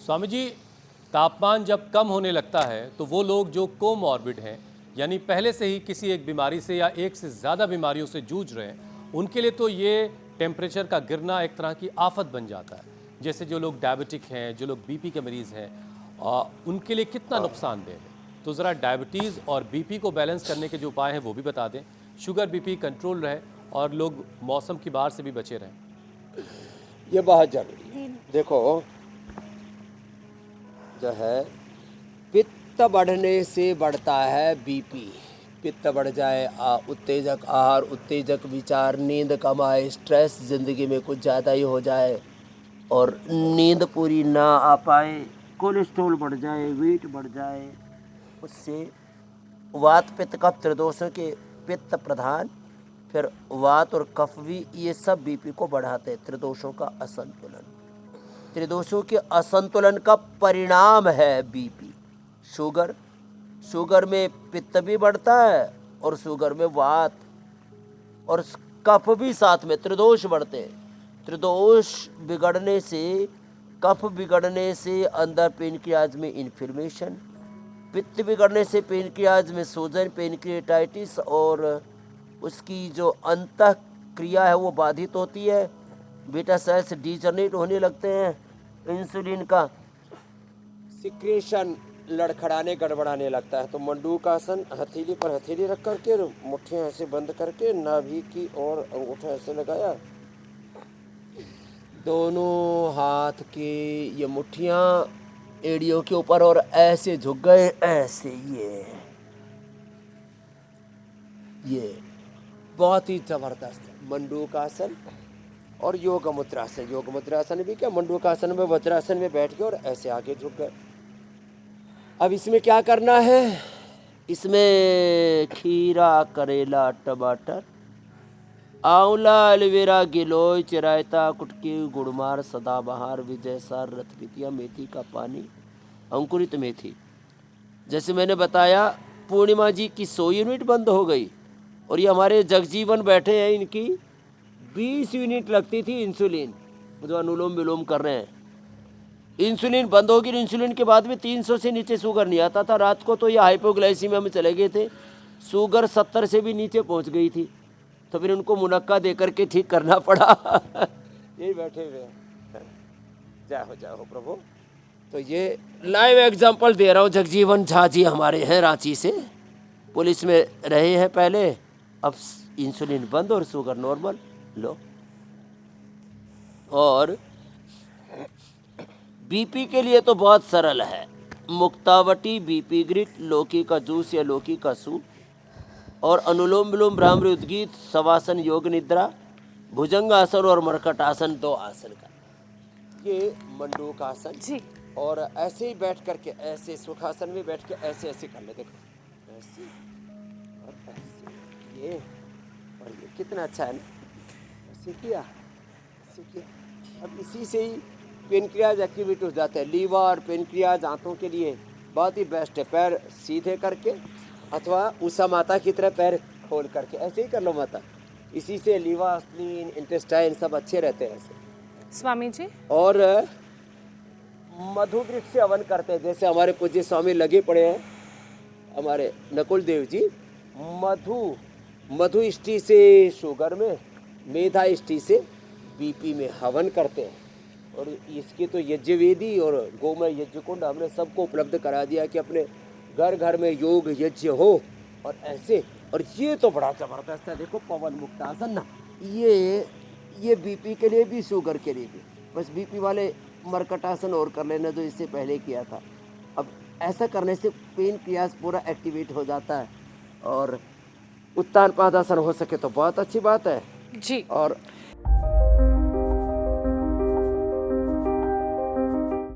स्वामी जी, तापमान जब कम होने लगता है तो वो लोग जो कोमॉर्बिड हैं, यानी पहले से ही किसी एक बीमारी से या एक से ज़्यादा बीमारियों से जूझ रहे हैं, उनके लिए तो ये टेम्परेचर का गिरना एक तरह की आफत बन जाता है। जैसे जो लोग डायबिटिक हैं, जो लोग बीपी के मरीज़ हैं, उनके लिए कितना नुकसानदेह है। तो ज़रा डायबिटीज़ और बीपी को बैलेंस करने के जो उपाय हैं वो भी बता दें। शुगर बीपी कंट्रोल रहे और लोग मौसम की बाहर से भी बचे रहें। ये बहुत जरूरी है। देखो, जो है पित्त बढ़ने से बढ़ता है बीपी। पित्त बढ़ जाए, उत्तेजक आहार, उत्तेजक विचार, नींद कम आए, स्ट्रेस जिंदगी में कुछ ज़्यादा ही हो जाए और नींद पूरी ना आ पाए, कोलेस्ट्रॉल बढ़ जाए, वेट बढ़ जाए, उससे वात पित्त कफ त्रिदोषों के पित्त प्रधान, फिर वात और कफ भी, ये सब बीपी को बढ़ाते हैं। त्रिदोषों का असंतुलन, त्रिदोषों के असंतुलन का परिणाम है बीपी। शुगर, शुगर में पित्त भी बढ़ता है और शुगर में वात और कफ भी साथ में, त्रिदोष बढ़ते हैं। त्रिदोष बिगड़ने से, कफ बिगड़ने से अंदर पेनक्रियाज में इन्फ्लेमेशन, पित्त बिगड़ने से पेनक्रियाज में सूजन, पेनक्रियाटाइटिस, और उसकी जो अंतः क्रिया है वो बाधित होती है। बीटा सेल्स डीजनरेट होने लगते हैं, इंसुलिन का सिक्रेशन लड़खड़ाने गड़बड़ाने लगता है। तो मंडूकासन, हथेली पर हथेली रख करके, मुट्ठियाँ ऐसे बंद करके, नाभि की ओर अंगूठा ऐसे लगाया, दोनों हाथ के ये मुट्ठियाँ एड़ियों के ऊपर और ऐसे झुक गए, ऐसे ये बहुत ही जबरदस्त है मंडूकासन। और योग मुद्रासन, योग मुद्रासन भी क्या, मंडूकासन में वज्रासन में बैठ के और ऐसे आगे झुक गए। अब इसमें क्या करना है, इसमें खीरा, करेला, टमाटर, आंवला, एलोवेरा, गिलोय, चिरायता, कुटकी, गुड़मार, सदाबहार, विजयसार, रतपितिया, मेथी का पानी, अंकुरित मेथी। जैसे मैंने बताया, पूर्णिमा जी की 100 यूनिट बंद हो गई और ये हमारे जगजीवन बैठे हैं, इनकी 20 यूनिट लगती थी इंसुलिन, जो अनुलोम विलोम कर रहे हैं। इंसुलिन बंद होगी, इंसुलिन के बाद में 300 से नीचे शुगर नहीं आता था। रात को तो ये हाइपोग्लाइसीमिया में चले गए थे, शुगर 70 से भी नीचे पहुंच गई थी। तो फिर उनको मुनक्का दे करके ठीक करना पड़ा। यही बैठे हुए हैं, जय हो प्रभु। तो ये लाइव एग्जाम्पल दे रहा हूँ। जगजीवन झा जी हमारे हैं, रांची से, पुलिस में रहे हैं पहले, अब इंसुलिन बंद और शुगर नॉर्मल। लो, और बीपी के लिए तो बहुत सरल है। मुक्तावटी, बीपी ग्रिट, लौकी का जूस या लौकी का सूप, और अनुलोम विलोम, भ्रामरी उद्गीत, शवासन, योग निद्रा, भुजंगासन और मरकटासन, 2 आसन का। ये मंडूकासन जी। और ऐसे ही बैठ करके, ऐसे सुखासन में बैठ के ऐसे ऐसे कर ले, देखो ऐसे और ऐसे, ये और ये कितना अच्छा है ना, ऐसे किया, ऐसे किया। अब इसी से ही पेनक्रियाज एक्टिवेट हो जाता है। लीवर, पेनक्रियाज, आंतों के लिए बहुत ही बेस्ट है। पैर सीधे करके अथवा उषा माता की तरह पैर खोल करके ऐसे ही कर लो माता। इसी से लीवर, स्प्लीन, इंटेस्टाइन सब अच्छे रहते हैं ऐसे। स्वामी जी, और मधु वृक्ष से हवन करते हैं, जैसे हमारे पूज्य स्वामी लगे पड़े हैं, हमारे नकुल देव जी, मधु इष्टि से शुगर में, मेधा इष्टि से बीपी में हवन करते हैं। और इसकी तो यज्ञवेदी और गोमय यज्ञ कुंड हमने सबको उपलब्ध करा दिया कि अपने घर घर में योग यज्ञ हो। और ऐसे, और ये तो बड़ा जबरदस्त है, देखो पवन मुक्तासन ना, ये बीपी के लिए भी, शुगर के लिए भी। बस बीपी वाले मरकटासन और कर लेना जो इससे पहले किया था। अब ऐसा करने से पेन क्रियाज पूरा एक्टिवेट हो जाता है। और उत्तान पादासन हो सके तो बहुत अच्छी बात है जी। और